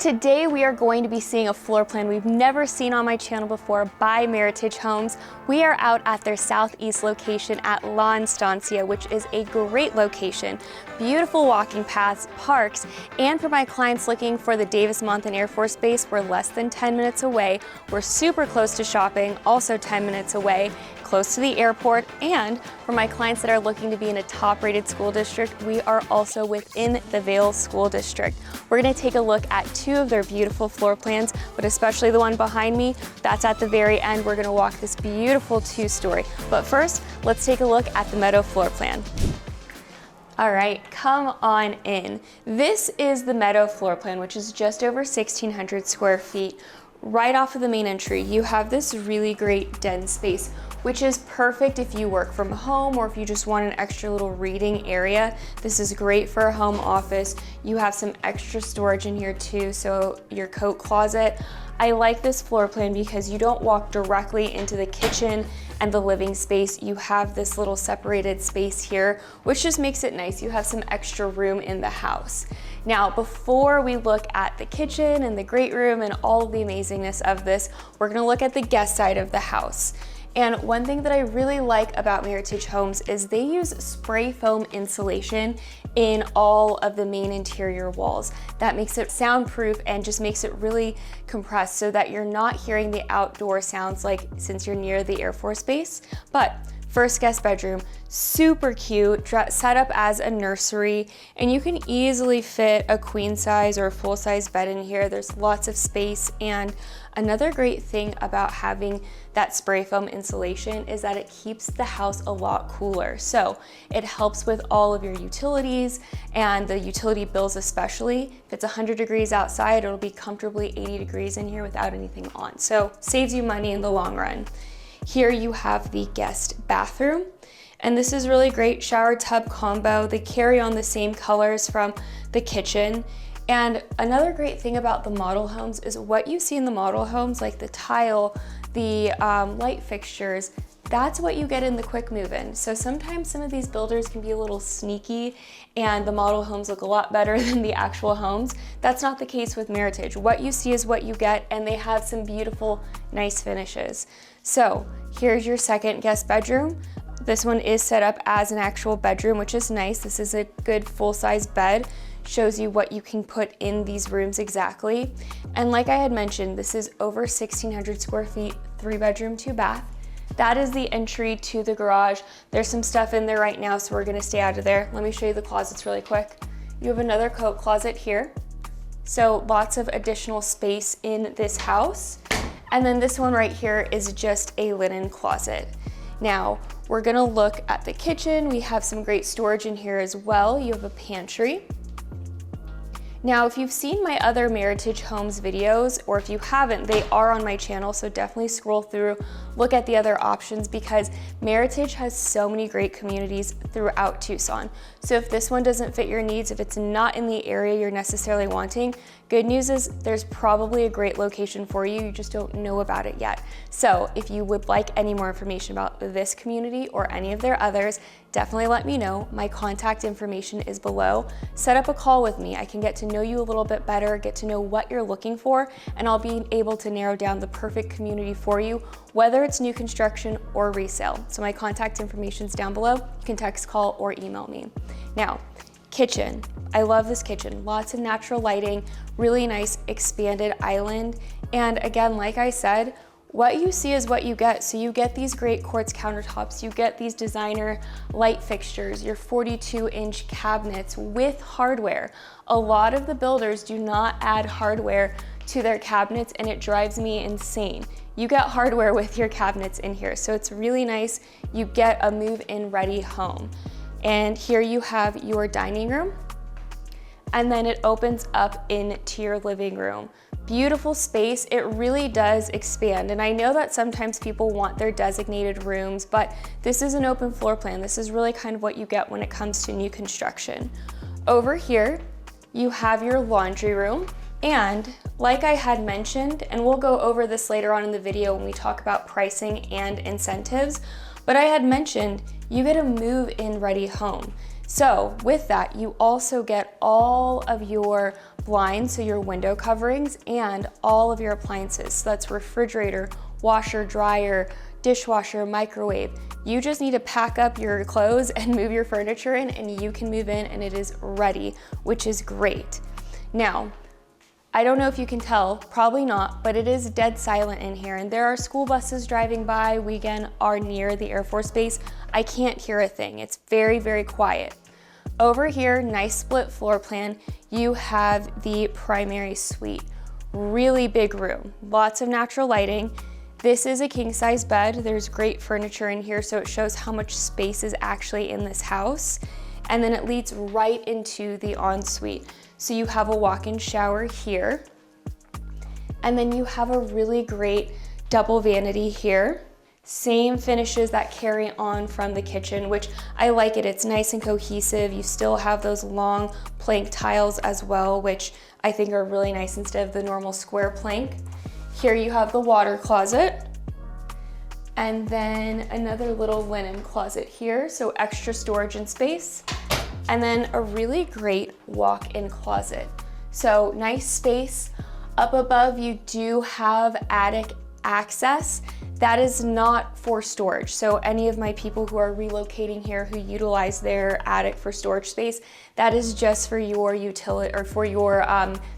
Today we are going to be seeing a floor plan we've never seen on my channel before by Meritage Homes. We are out at their southeast location at Estancia, which is a great location. Beautiful walking paths, parks, and for my clients looking for the Davis-Monthan Air Force Base, we're less than 10 minutes away. We're super close to shopping, also 10 minutes away, close to the airport, and for my clients that are looking to be in a top-rated school district, we are also within the Vail School District. We're going to take a look at two of their beautiful floor plans, but especially the one behind me, that's at the very end. We're going to walk this beautiful two-story. But first, let's take a look at the Meadow floor plan. All right, come on in. This is the Meadow floor plan, which is just over 1,600 square feet. Right off of the main entry, you have this really great den space, which is perfect if you work from home or if you just want an extra little reading area. This is great for a home office. You have some extra storage in here too, so your coat closet. I like this floor plan because you don't walk directly into the kitchen and the living space. You have this little separated space here, which just makes it nice. You have some extra room in the house. Now, before we look at the kitchen and the great room and all of the amazingness of this, we're gonna look at the guest side of the house. And one thing that I really like about Meritage Homes is they use spray foam insulation in all of the main interior walls. That makes it soundproof and just makes it really compressed so that you're not hearing the outdoor sounds like since you're near the Air Force Base. But first guest bedroom, super cute, set up as a nursery, and you can easily fit a queen size or a full size bed in here. There's lots of space, and another great thing about having that spray foam insulation is that it keeps the house a lot cooler. So it helps with all of your utilities and the utility bills especially. If it's 100 degrees outside, it'll be comfortably 80 degrees in here without anything on. So saves you money in the long run. Here you have the guest bathroom, and this is really great shower tub combo. They carry on the same colors from the kitchen. And another great thing about the model homes is what you see in the model homes, like the tile, the light fixtures, that's what you get in the quick move-in. So sometimes some of these builders can be a little sneaky and the model homes look a lot better than the actual homes. That's not the case with Meritage. What you see is what you get, and they have some beautiful, nice finishes. So here's your second guest bedroom. This one is set up as an actual bedroom, which is nice. This is a good full-size bed. Shows you what you can put in these rooms exactly. And like I had mentioned, this is over 1,600 square feet, 3-bedroom, 2-bath. That is the entry to the garage. There's some stuff in there right now, so we're gonna stay out of there. Let me show you the closets really quick. You have another coat closet here. So lots of additional space in this house. And then this one right here is just a linen closet. Now, we're gonna look at the kitchen. We have some great storage in here as well. You have a pantry. Now, if you've seen my other Meritage Homes videos, or if you haven't, they are on my channel, so definitely scroll through, look at the other options, because Meritage has so many great communities throughout Tucson. So if this one doesn't fit your needs, if it's not in the area you're necessarily wanting, good news is there's probably a great location for you, you just don't know about it yet. So if you would like any more information about this community or any of their others, definitely let me know. My contact information is below. Set up a call with me. I can get to know you a little bit better, get to know what you're looking for, and I'll be able to narrow down the perfect community for you, whether it's new construction or resale. So my contact information is down below. You can text, call, or email me. Now, kitchen. I love this kitchen. Lots of natural lighting, really nice expanded island. And again, like I said, what you see is what you get. So you get these great quartz countertops, you get these designer light fixtures, your 42-inch cabinets with hardware. A lot of the builders do not add hardware to their cabinets, and it drives me insane. You get hardware with your cabinets in here, so it's really nice. You get a move-in ready home. And here you have your dining room, and then it opens up into your living room. Beautiful space, it really does expand. And I know that sometimes people want their designated rooms, but this is an open floor plan. This is really kind of what you get when it comes to new construction. Over here, you have your laundry room. And like I had mentioned, and we'll go over this later on in the video when we talk about pricing and incentives, but I had mentioned you get a move-in ready home. So with that, you also get all of your blinds, so your window coverings, and all of your appliances. So that's refrigerator, washer, dryer, dishwasher, microwave. You just need to pack up your clothes and move your furniture in, and you can move in and it is ready, which is great. Now, I don't know if you can tell, probably not, but it is dead silent in here, and there are school buses driving by. We again are near the Air Force Base. I can't hear a thing. It's very, very quiet. Over here, nice split floor plan, you have the primary suite. Really big room, lots of natural lighting. This is a king size bed. There's great furniture in here, so it shows how much space is actually in this house. And then it leads right into the ensuite. So you have a walk-in shower here. And then you have a really great double vanity here. Same finishes that carry on from the kitchen, which I like it. It's nice and cohesive. You still have those long plank tiles as well, which I think are really nice instead of the normal square plank. Here you have the water closet, and then another little linen closet here, so extra storage and space, and then a really great walk-in closet. So nice space. Up above, you do have attic access. That is not for storage. So any of my people who are relocating here who utilize their attic for storage space, that is just for your utility or for your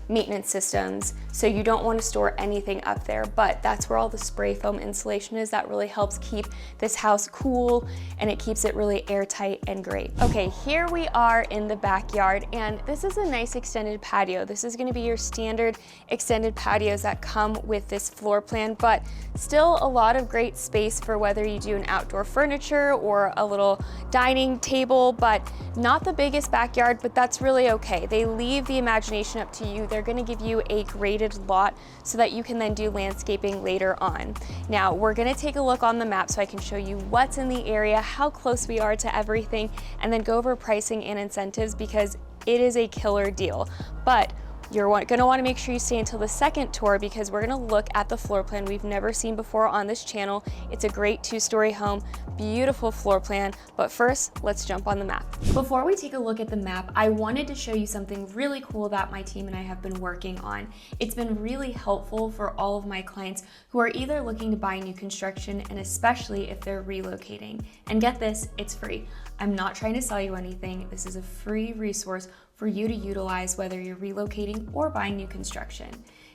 maintenance systems. So you don't want to store anything up there, but that's where all the spray foam insulation is. That really helps keep this house cool, and it keeps it really airtight and great. Okay, here we are in the backyard, and this is a nice extended patio. This is going to be your standard extended patios that come with this floor plan, but still a lot of great space for whether you do an outdoor furniture or a little dining table, but not the biggest backyard, but that's really okay. They leave the imagination up to you. They're going to give you a graded lot so that you can then do landscaping later on. Now, we're going to take a look on the map so I can show you what's in the area, how close we are to everything, and then go over pricing and incentives because it is a killer deal. But you're going to want to make sure you stay until the second tour because we're going to look at the floor plan we've never seen before on this channel. It's a great two-story home, beautiful floor plan, but first, let's jump on the map. Before we take a look at the map, I wanted to show you something really cool that my team and I have been working on. It's been really helpful for all of my clients who are either looking to buy new construction and especially if they're relocating. And get this, it's free. I'm not trying to sell you anything. This is a free resource for you to utilize whether you're relocating or buying new construction.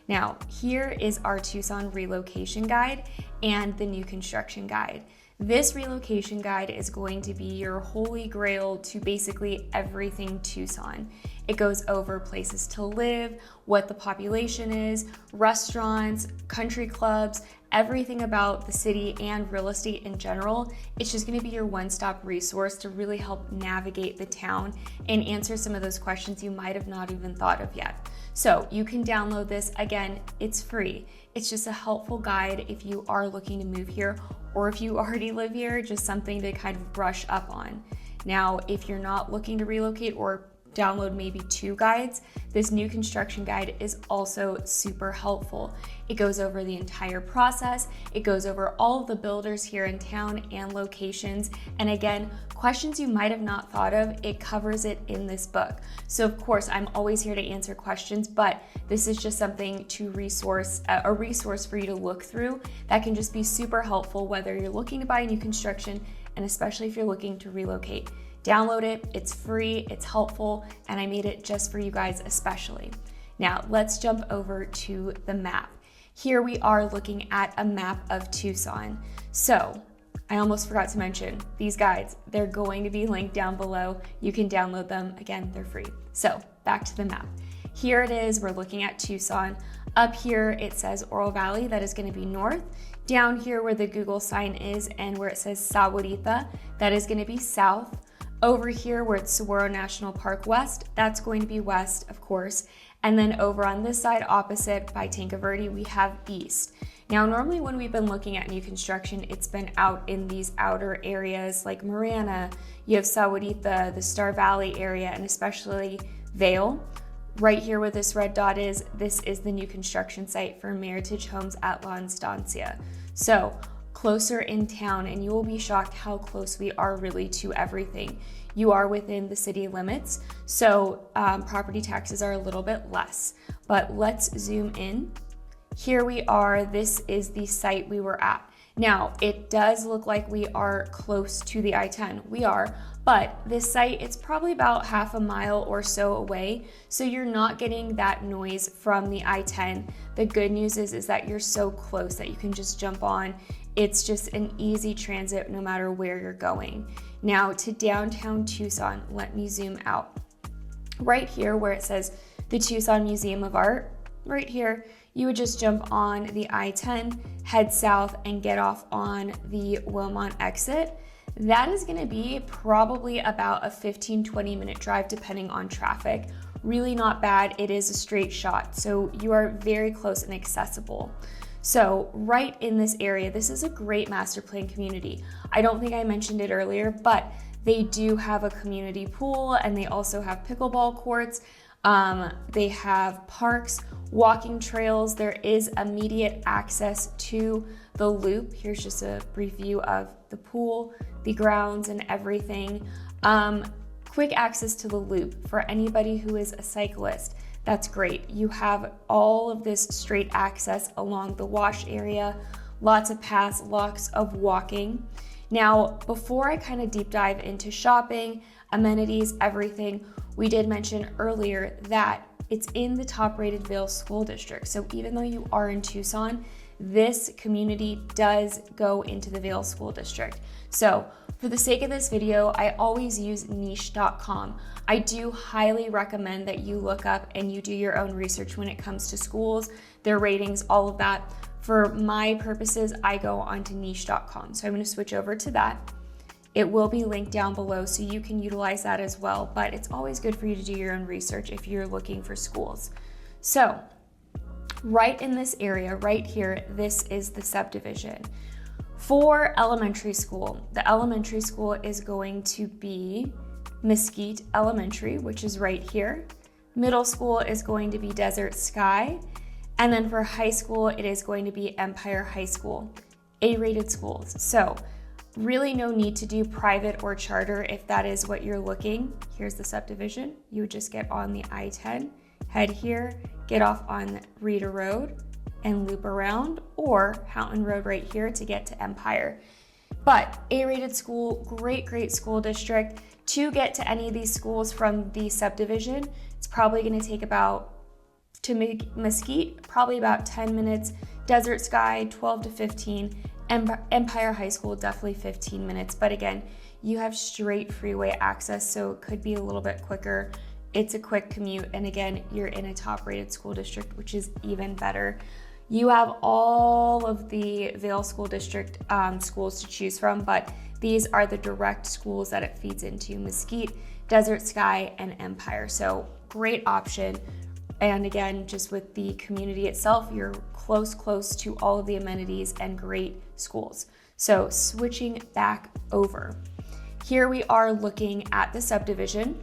Now, here is our Tucson relocation guide and the new construction guide. This relocation guide is going to be your holy grail to basically everything Tucson. It goes over places to live, what the population is, restaurants, country clubs, everything about the city and real estate in general. It's just going to be your one-stop resource to really help navigate the town and answer some of those questions you might have not even thought of yet. So you can download this. Again, it's free. It's just a helpful guide if you are looking to move here or if you already live here, just something to kind of brush up on. Now, if you're not looking to relocate or download maybe 2 guides, this new construction guide is also super helpful. It goes over the entire process. It goes over all of the builders here in town and locations. And again, questions you might have not thought of, it covers it in this book. So of course, I'm always here to answer questions, but this is just something to a resource for you to look through that can just be super helpful whether you're looking to buy new construction and especially if you're looking to relocate. Download it, it's free, it's helpful, and I made it just for you guys especially. Now, let's jump over to the map. Here we are looking at a map of Tucson. So, I almost forgot to mention, these guides, they're going to be linked down below. You can download them, again, they're free. So, back to the map. Here it is, we're looking at Tucson. Up here, it says Oro Valley, that is gonna be north. Down here where the Google sign is and where it says Sahuarita, that is gonna be south. Over here where it's Saguaro National Park West, that's going to be west, of course. And then over on this side opposite by Tanque Verde, we have east. Now, normally when we've been looking at new construction, it's been out in these outer areas like Marana, you have Sahuarita, the Star Valley area, and especially Vail. Right here where this red dot is, this is the new construction site for Meritage Homes at La Estancia. So, closer in town, and you will be shocked how close we are really to everything. you are within the city limits, so property taxes are a little bit less. But let's zoom in. Here we are. This is the site we were at. Now, it does look like we are close to the I-10. We are, but this site, it's probably about half a mile or so away, so you're not getting that noise from the I-10. The good news is that you're so close that you can just jump on. It's just an easy transit no matter where you're going. Now, to downtown Tucson, let me zoom out. Right here where it says the Tucson Museum of Art, right here, you would just jump on the I-10, head south, and get off on the Wilmont exit. That is gonna be probably about a 15-20 minute drive depending on traffic. Really not bad. It is a straight shot, so you are very close and accessible. So right in this area, this is a great master plan community. I don't think I mentioned it earlier, but they do have a community pool, and they also have pickleball courts. They have parks, walking trails. There is immediate access to the loop. Here's just a brief view of the pool, the grounds, and everything. Quick access to the loop for anybody who is a cyclist. That's great. You have all of this straight access along the wash area, lots of paths, lots of walking. Now, before I kind of deep dive into shopping, amenities, everything, we did mention earlier that it's in the top rated Vail School District. So even though you are in Tucson, this community does go into the Vail School District. So for the sake of this video, I always use niche.com. I do highly recommend that you look up and you do your own research when it comes to schools, their ratings, all of that. For my purposes, I go onto niche.com. So I'm going to switch over to that. It will be linked down below so you can utilize that as well, but it's always good for you to do your own research if you're looking for schools. So right in this area, right here, this is the subdivision. For elementary school, the elementary school is going to be Mesquite Elementary, which is right here. Middle school is going to be Desert Sky. And then for high school, it is going to be Empire High School, A-rated schools. So really no need to do private or charter if that is what you're looking. Here's the subdivision. You would just get on the I-10, head here, get off on Rita Road and loop around, or Houghton Road right here to get to Empire. But A-rated school, great school district. To get to any of these schools from the subdivision, it's probably gonna take about, to Mesquite, probably about 10 minutes. Desert Sky, 12 to 15. Empire High School, definitely 15 minutes. But again, you have straight freeway access, so it could be a little bit quicker. It's a quick commute. And again, you're in a top rated school district, which is even better. You have all of the Vail School District schools to choose from, but these are the direct schools that it feeds into: Mesquite, Desert Sky, and Empire. So great option. And again, just with the community itself, you're close to all of the amenities and great schools. So switching back over. Here we are looking at the subdivision.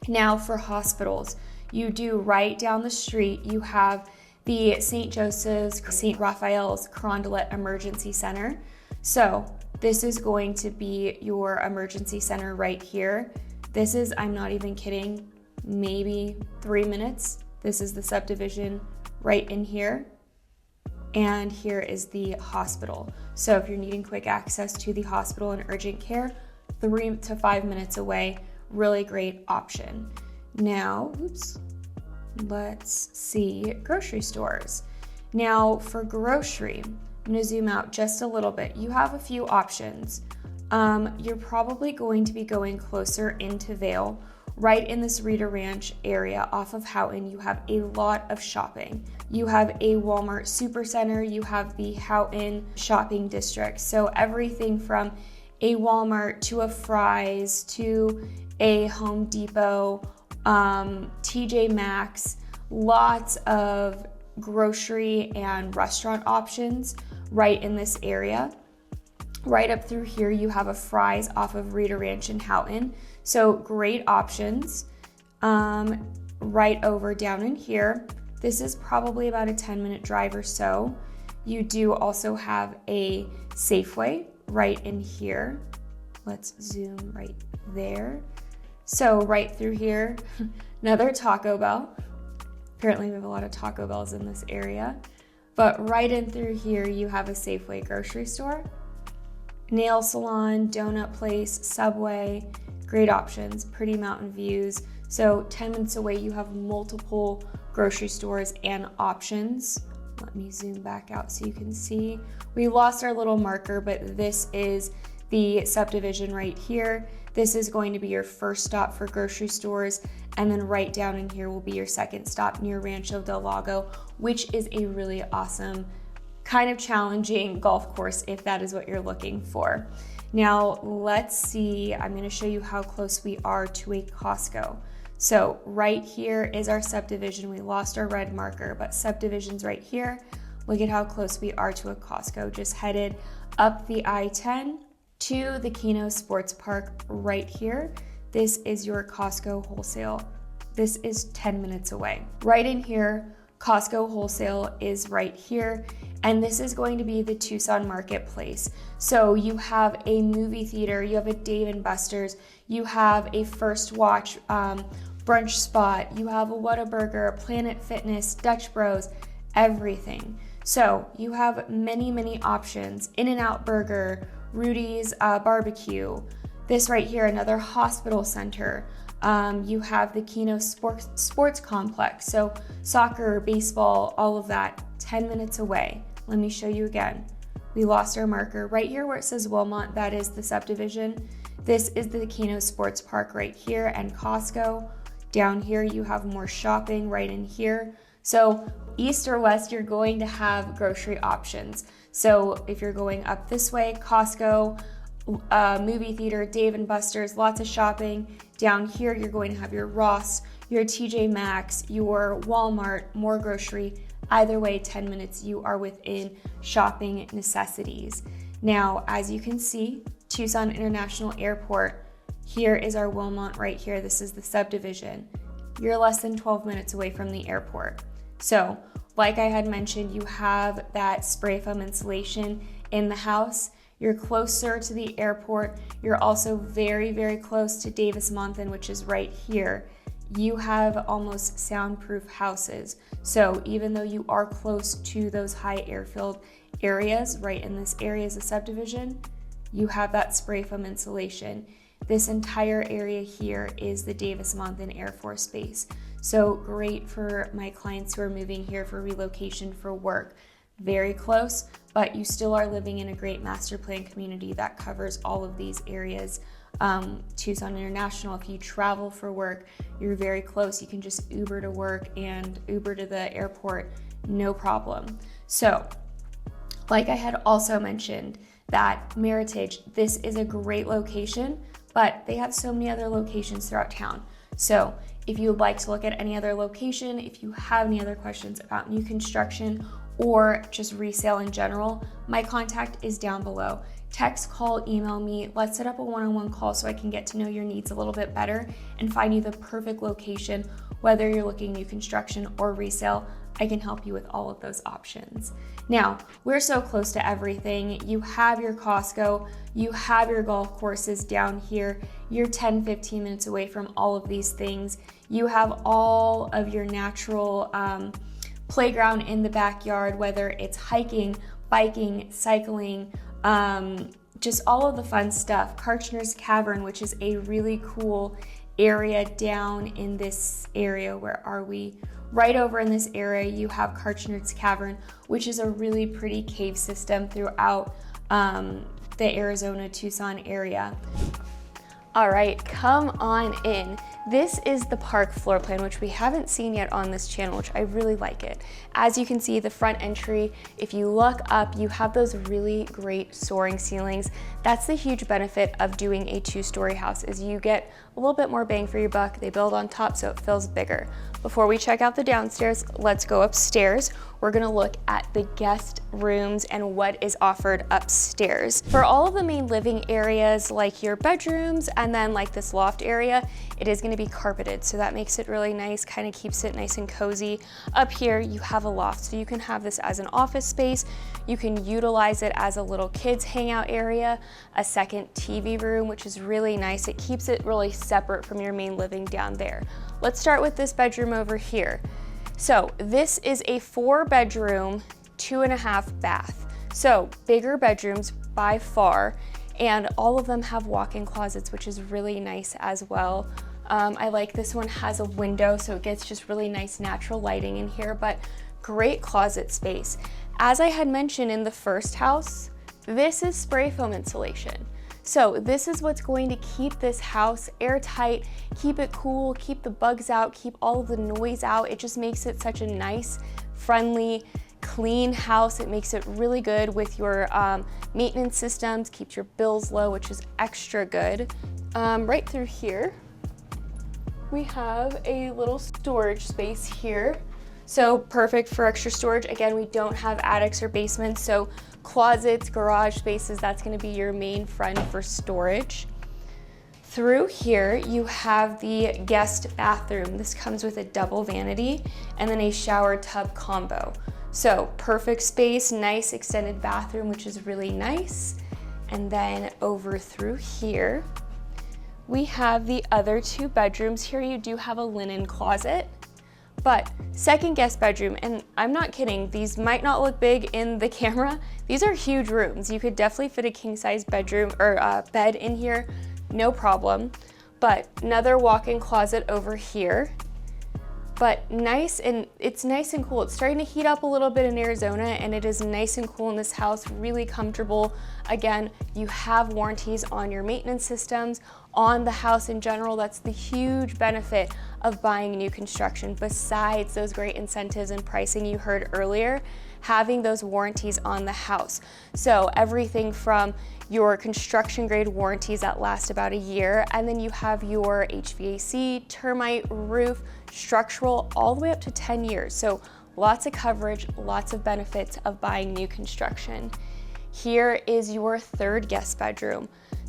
Now for hospitals, you do right down the street, you have the St. Joseph's, St. Raphael's Carondelet Emergency Center. So this is going to be your emergency center right here. This is, I'm not even kidding, maybe 3 minutes. This is the subdivision right in here. And here is the hospital. So if you're needing quick access to the hospital and urgent care, 3 to 5 minutes away, really great option. Now, let's see grocery stores. Now for grocery, I'm gonna zoom out just a little bit. You have a few options. You're probably going to be going closer into Vail. Right in this Rita Ranch area off of Houghton, you have a lot of shopping. You have a Walmart Supercenter, you have the Houghton shopping district. So everything from a Walmart to a Fry's to a Home Depot, TJ Maxx, lots of grocery and restaurant options right in this area. Right up through here, you have a Fry's off of Rita Ranch in Houghton. So great options. Right over down in here, this is probably about a 10-minute drive or so. You do also have a Safeway right in here. Let's zoom right there. So right through here, another Taco Bell. Apparently we have a lot of Taco Bells in this area. But right in through here, you have a Safeway grocery store, nail salon, donut place, Subway, great options, pretty mountain views. So 10 minutes away, you have multiple grocery stores and options. Let me zoom back out so you can see. We lost our little marker, but this is the subdivision right here. This is going to be your first stop for grocery stores, and then right down in here will be your second stop near Rancho del Lago, which is a really awesome, kind of challenging golf course if that is what you're looking for. Now let's see, I'm gonna show you how close we are to a Costco. So right here is our subdivision. We lost our red marker, but subdivision's right here. Look at how close we are to a Costco. Just headed up the I-10 to the Keno Sports Park right here. This is your Costco wholesale. This is 10 minutes away. Right in here, Costco wholesale is right here, and this is going to be the Tucson marketplace. So you have a movie theater, you have a Dave & Buster's, you have a First Watch brunch spot, you have a Whataburger, Planet Fitness, Dutch Bros, everything. So you have many, many options. In-N-Out Burger, Rudy's Barbecue. This right here, another hospital center. You have the Keno Sports Complex. So soccer, baseball, all of that, 10 minutes away. Let me show you again. We lost our marker. Right here where it says Wilmot, that is the subdivision. This is the Keno Sports Park right here and Costco. Down here you have more shopping right in here. So east or west, you're going to have grocery options. So if you're going up this way, Costco, movie theater, Dave & Buster's, lots of shopping. Down here, you're going to have your Ross, your TJ Maxx, your Walmart, more grocery. Either way, 10 minutes, you are within shopping necessities. Now, as you can see, Tucson International Airport, here is our Wilmot right here. This is the subdivision. You're less than 12 minutes away from the airport. So, like I had mentioned, you have that spray foam insulation in the house. You're closer to the airport. You're also very, very close to Davis-Monthan, which is right here. You have almost soundproof houses. So even though you are close to those high airfield areas, right in this area is a subdivision, you have that spray foam insulation. This entire area here is the Davis-Monthan Air Force Base. So great for my clients who are moving here for relocation for work. Very close, but you still are living in a great master plan community that covers all of these areas. Tucson International, if you travel for work, you're very close. You can just Uber to work and Uber to the airport, no problem. So, like I had also mentioned, that Meritage, this is a great location, but they have so many other locations throughout town. So if you would like to look at any other location, if you have any other questions about new construction or just resale in general, my contact is down below. Text, call, email me. Let's set up a one-on-one call so I can get to know your needs a little bit better and find you the perfect location. Whether you're looking new construction or resale, I can help you with all of those options. Now, we're so close to everything. You have your Costco, you have your golf courses down here. You're 10-15 minutes away from all of these things. You have all of your natural playground in the backyard, whether it's hiking, biking, cycling, just all of the fun stuff. Karchner's Cavern, which is a really cool area down in this area. Where are we? Right over in this area, you have Karchner's Cavern, which is a really pretty cave system throughout the Arizona, Tucson area. All right, come on in. This is the park floor plan, which we haven't seen yet on this channel, which I really like it. As you can see, the front entry, if you look up, you have those really great soaring ceilings. That's the huge benefit of doing a two-story house, is you get a little bit more bang for your buck. They build on top, so it feels bigger. Before we check out the downstairs, let's go upstairs. We're gonna look at the guest rooms and what is offered upstairs. For all of the main living areas, like your bedrooms and then like this loft area, it is gonna to be carpeted, so that makes it really nice, kind of keeps it nice and cozy. Up here, you have a loft, so you can have this as an office space. You can utilize it as a little kids hangout area, a second TV room, which is really nice. It keeps it really separate from your main living down there. Let's start with this bedroom over here. So this is a 4-bedroom, 2.5 bath. So bigger bedrooms by far, and all of them have walk-in closets, which is really nice as well. I like this one has a window, so it gets just really nice natural lighting in here, but great closet space. As I had mentioned in the first house, this is spray foam insulation. So this is what's going to keep this house airtight, keep it cool, keep the bugs out, keep all of the noise out. It just makes it such a nice, friendly, clean house. It makes it really good with your maintenance systems, keeps your bills low, which is extra good. Right through here, we have a little storage space here. So perfect for extra storage. Again, we don't have attics or basements, so closets, garage spaces, that's gonna be your main friend for storage. Through here, you have the guest bathroom. This comes with a double vanity and then a shower tub combo. So perfect space, nice extended bathroom, which is really nice. And then over through here, we have the other 2 bedrooms. Here you do have a linen closet, but second guest bedroom, and I'm not kidding, these might not look big in the camera. These are huge rooms. You could definitely fit a king-size bedroom or bed in here, no problem. But another walk-in closet over here. But nice, and it's nice and cool. It's starting to heat up a little bit in Arizona, and it is nice and cool in this house, really comfortable. Again, you have warranties on your maintenance systems, on the house in general. That's the huge benefit of buying new construction. Besides those great incentives and pricing you heard earlier, having those warranties on the house. So everything from your construction grade warranties that last about a year, and then you have your HVAC, termite, roof, structural, all the way up to 10 years. So lots of coverage, lots of benefits of buying new construction. Here is your 3rd guest bedroom.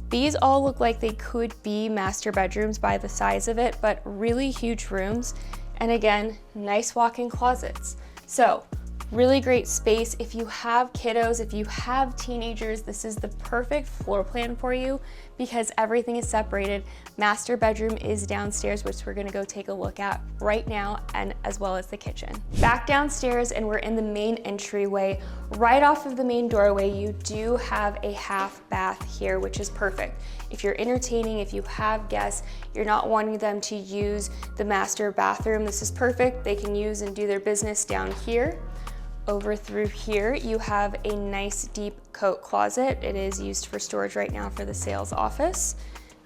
These all look like they could be master bedrooms by the size of it, but really huge rooms. And again, nice walk-in closets. So really great space. If you have kiddos, if you have teenagers, this is the perfect floor plan for you because everything is separated. Master bedroom is downstairs, which we're gonna go take a look at right now, and as well as the kitchen. Back downstairs, and we're in the main entryway. Right off of the main doorway, you do have a half bath here, which is perfect. If you're entertaining, if you have guests, you're not wanting them to use the master bathroom, this is perfect. They can use and do their business down here. Over through here, you have a nice deep coat closet. It is used for storage right now for the sales office.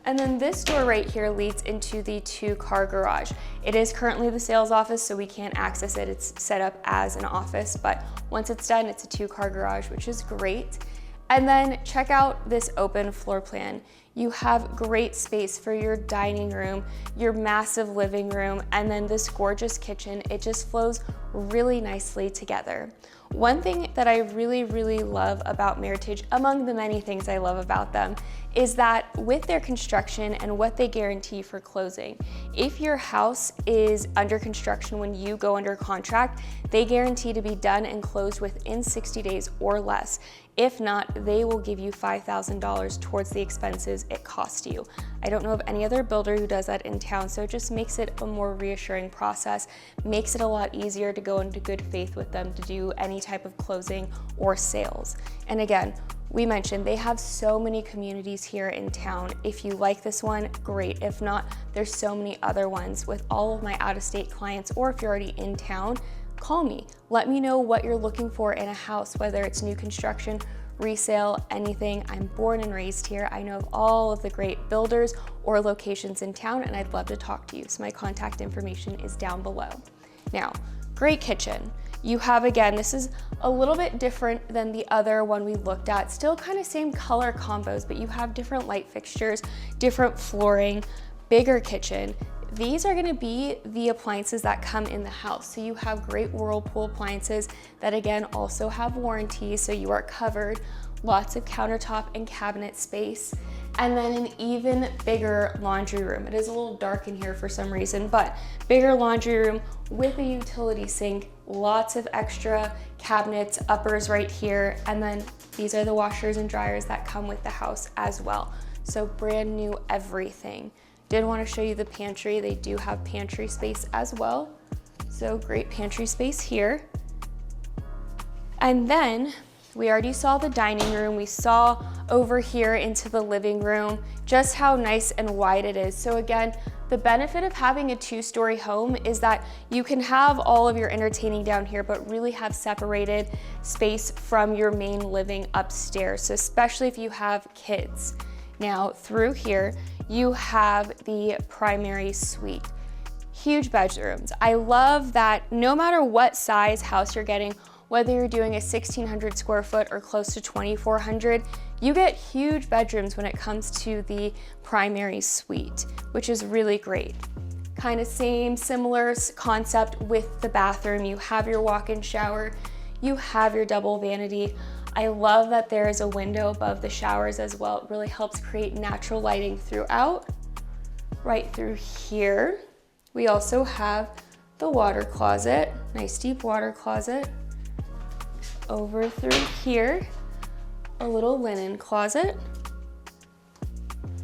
And then this door right here leads into the 2-car garage. It is currently the sales office, so we can't access it. It's set up as an office, but once it's done, it's a 2-car garage, which is great. And then check out this open floor plan. You have great space for your dining room, your massive living room, and then this gorgeous kitchen. It just flows really nicely together. One thing that I really, really love about Meritage, among the many things I love about them, is that with their construction and what they guarantee for closing, if your house is under construction when you go under contract, they guarantee to be done and closed within 60 days or less. If not, they will give you $5,000 towards the expenses it cost you. I don't know of any other builder who does that in town, so it just makes it a more reassuring process, makes it a lot easier to go into good faith with them to do any type of closing or sales. And again, we mentioned they have so many communities here in town. If you like this one, great. If not, there's so many other ones with all of my out-of-state clients, or if you're already in town, call me. Let me know what you're looking for in a house, whether it's new construction, resale, anything. I'm born and raised here. I know of all of the great builders or locations in town, and I'd love to talk to you. So my contact information is down below. Now, great kitchen. You have, again, this is a little bit different than the other one we looked at. Still kind of same color combos, but you have different light fixtures, different flooring, bigger kitchen. These are gonna be the appliances that come in the house. So you have great Whirlpool appliances that again also have warranties, so you are covered. Lots of countertop and cabinet space. And then an even bigger laundry room. It is a little dark in here for some reason, but bigger laundry room with a utility sink, lots of extra cabinets, uppers right here, and then these are the washers and dryers that come with the house as well. So brand new everything. Did want to show you the pantry. They do have pantry space as well. So great pantry space here. And then we already saw the dining room. We saw over here into the living room, just how nice and wide it is. So again, the benefit of having a 2-story home is that you can have all of your entertaining down here, but really have separated space from your main living upstairs. So especially if you have kids. Now through here, you have the primary suite. Huge bedrooms. I love that no matter what size house you're getting, whether you're doing a 1,600 square foot or close to 2,400, you get huge bedrooms when it comes to the primary suite, which is really great. Kind of similar concept with the bathroom. You have your walk-in shower, you have your double vanity. I love that there is a window above the showers as well. It really helps create natural lighting throughout. Right through here, we also have the water closet, nice deep water closet. Over through here, a little linen closet.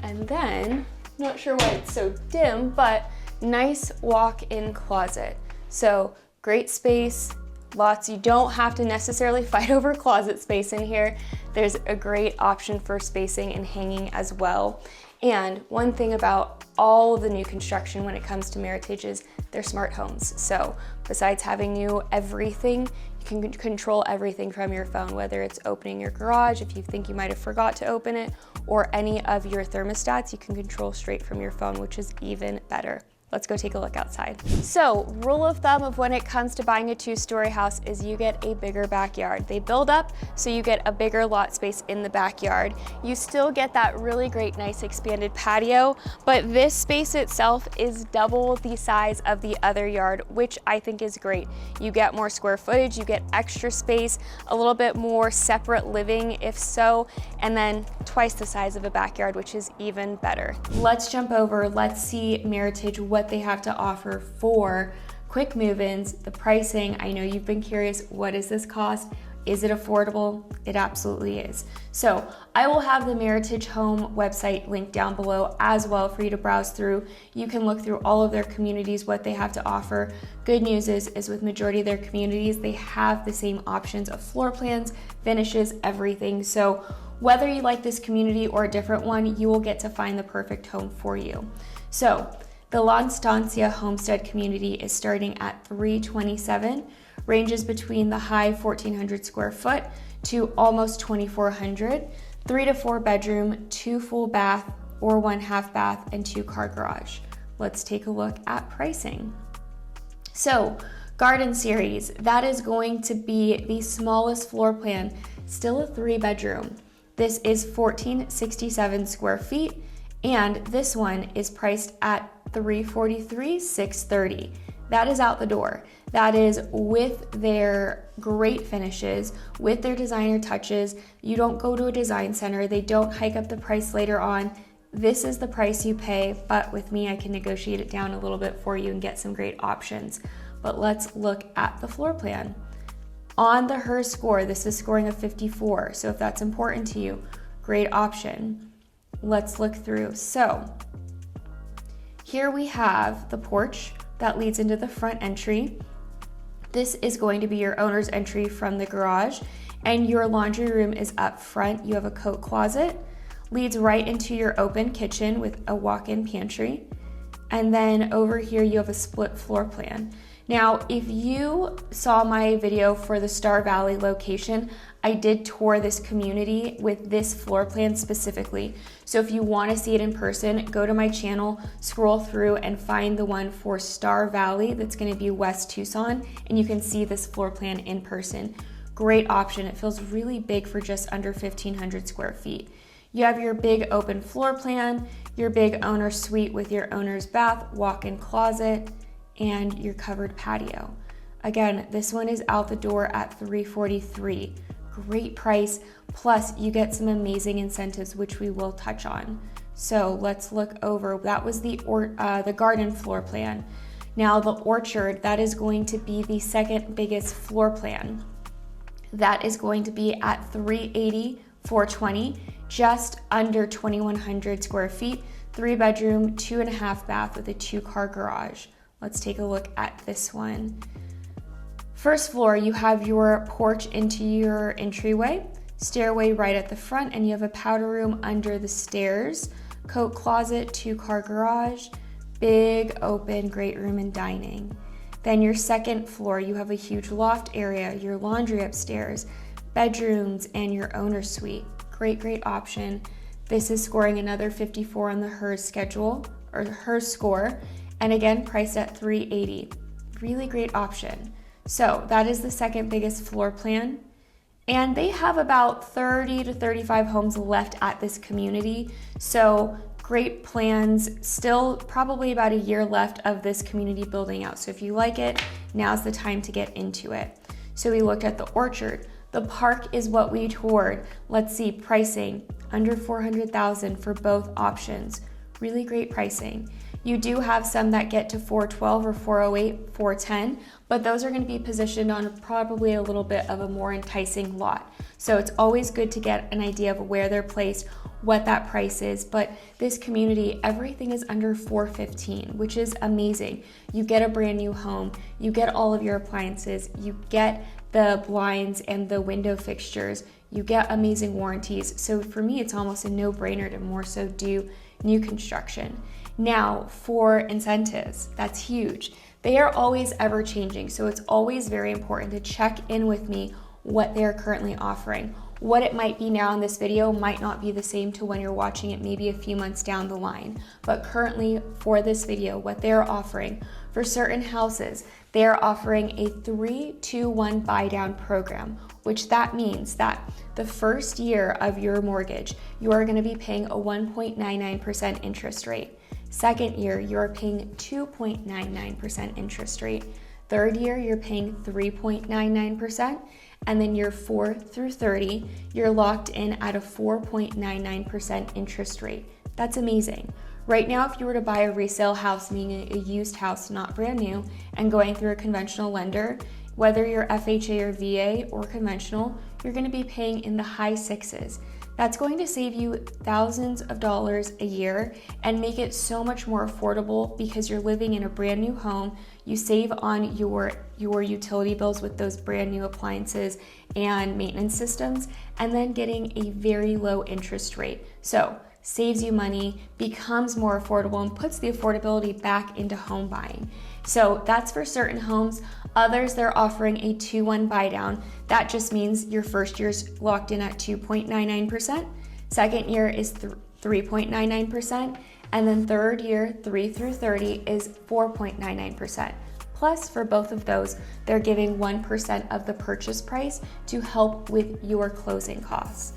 And then, not sure why it's so dim, but nice walk-in closet. So great space, lots. You don't have to necessarily fight over closet space in here. There's a great option for spacing and hanging as well. And one thing about all of the new construction when it comes to Meritage is they're smart homes. So besides having new everything, you can control everything from your phone, whether it's opening your garage, if you think you might have forgot to open it, or any of your thermostats, you can control straight from your phone, which is even better. Let's go take a look outside. So, rule of thumb of when it comes to buying a 2-story house is you get a bigger backyard. They build up, so you get a bigger lot space in the backyard. You still get that really great, nice expanded patio, but this space itself is double the size of the other yard, which I think is great. You get more square footage, you get extra space, a little bit more separate living if so, and then twice the size of a backyard, which is even better. Let's jump over, let's see Meritage, what they have to offer for quick move-ins, the pricing. I know you've been curious, what does this cost? Is it affordable? It absolutely is. So I will have the Meritage Home website linked down below as well for you to browse through. You can look through all of their communities, what they have to offer. Good news is with majority of their communities, they have the same options of floor plans, finishes, everything. So whether you like this community or a different one, you will get to find the perfect home for you. So the Estancia Homestead community is starting at $327, ranges between the high 1,400 square foot to almost 2,400, 3 to 4 bedroom, 2 full bath or 1 half bath and 2 car garage. Let's take a look at pricing. So Garden Series, that is going to be the smallest floor plan, still a 3-bedroom. This is 1,467 square feet, and this one is priced at $343,630. That is out the door. That is with their great finishes, with their designer touches. You don't go to a design center. They don't hike up the price later on. This is the price you pay, but with me, I can negotiate it down a little bit for you and get some great options. But let's look at the floor plan. On the HERS score, this is scoring a 54. So if that's important to you, great option. Let's look through. So here we have the porch that leads into the front entry. This is going to be your owner's entry from the garage, and your laundry room is up front. You have a coat closet, leads right into your open kitchen with a walk-in pantry. And then over here you have a split floor plan. Now, if you saw my video for the Star Valley location, I did tour this community with this floor plan specifically. So if you want to see it in person, go to my channel, scroll through and find the one for Star Valley that's going to be West Tucson, and you can see this floor plan in person. Great option. It feels really big for just under 1,500 square feet. You have your big open floor plan, your big owner suite with your owner's bath, walk-in closet, and your covered patio. Again, this one is out the door at $343. great price, plus you get some amazing incentives, which we will touch on. So let's look over, that was the garden floor plan. Now the orchard, that is going to be the second biggest floor plan. That is going to be at 380, 420, just under 2,100 square feet, 3-bedroom, 2.5 bath with a 2-car garage. Let's take a look at this one. First floor, you have your porch into your entryway, stairway right at the front, and you have a powder room under the stairs, coat closet, 2-car garage, big open great room and dining. Then your second floor, you have a huge loft area, your laundry upstairs, bedrooms, and your owner's suite. Great option. This is scoring another 54 on the HERS schedule, or the HERS score, and again, priced at 380. Really great option. So that is the second biggest floor plan. And they have about 30 to 35 homes left at this community. So great plans, still probably about a year left of this community building out. So if you like it, now's the time to get into it. So we looked at the orchard. The park is what we toured. Let's see, pricing, under $400,000 for both options. Really great pricing. You do have some that get to 412 or 408, 410, but those are going to be positioned on probably a little bit of a more enticing lot. So it's always good to get an idea of where they're placed, what that price is, but this community, everything is under 415, which is amazing. You get a brand new home, you get all of your appliances, you get the blinds and the window fixtures, you get amazing warranties. So for me, it's almost a no-brainer to more so do new construction. Now for incentives, that's huge. They are always ever changing, so it's always very important to check in with me what they're currently offering. What it might be now in this video might not be the same to when you're watching it maybe a few months down the line. But currently for this video, what they're offering for certain houses, they are offering a 3-2-1 buy down program, which that means that the first year of your mortgage, you are going to be paying a 1.99% interest rate. Second year, you're paying 2.99% interest rate. Third year, you're paying 3.99%. And then year 4 through 30, you're locked in at a 4.99% interest rate. That's amazing. Right now, if you were to buy a resale house, meaning a used house, not brand new, and going through a conventional lender, whether you're FHA or VA or conventional, you're going to be paying in the high sixes. That's going to save you thousands of dollars a year and make it so much more affordable because you're living in a brand new home. You save on your utility bills with those brand new appliances and maintenance systems, and then getting a very low interest rate. So saves you money, becomes more affordable, and puts the affordability back into home buying. So that's for certain homes. Others, they're offering a 2-1 buy down. That just means your first year's locked in at 2.99%. Second year is 3.99%. And then third year, 3 through 30, is 4.99%. Plus, for both of those, they're giving 1% of the purchase price to help with your closing costs.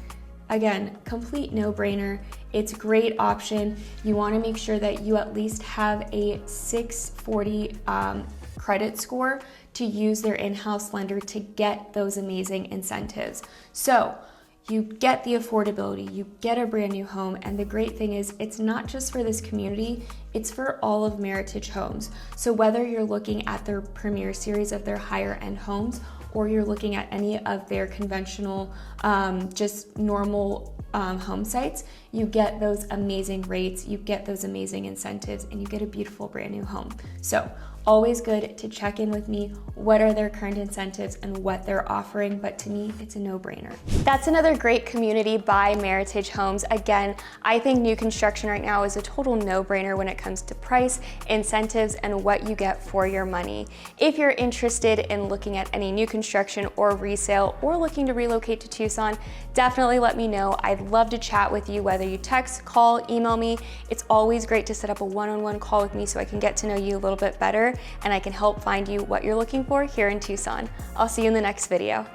Again, complete no-brainer. It's a great option. You want to make sure that you at least have a 640 credit score to use their in-house lender to get those amazing incentives. So you get the affordability, you get a brand new home, and the great thing is it's not just for this community, it's for all of Meritage Homes. So whether you're looking at their premier series of their higher end homes, or you're looking at any of their conventional, just normal home sites, you get those amazing rates, you get those amazing incentives, and you get a beautiful brand new home. So always good to check in with me. What are their current incentives and what they're offering? But to me, it's a no-brainer. That's another great community by Meritage Homes. Again, I think new construction right now is a total no-brainer when it comes to price, incentives, and what you get for your money. If you're interested in looking at any new construction or resale, or looking to relocate to Tucson, definitely let me know. I'd love to chat with you, whether you text, call, email me. It's always great to set up a one-on-one call with me so I can get to know you a little bit better and I can help find you what you're looking for here in Tucson. I'll see you in the next video.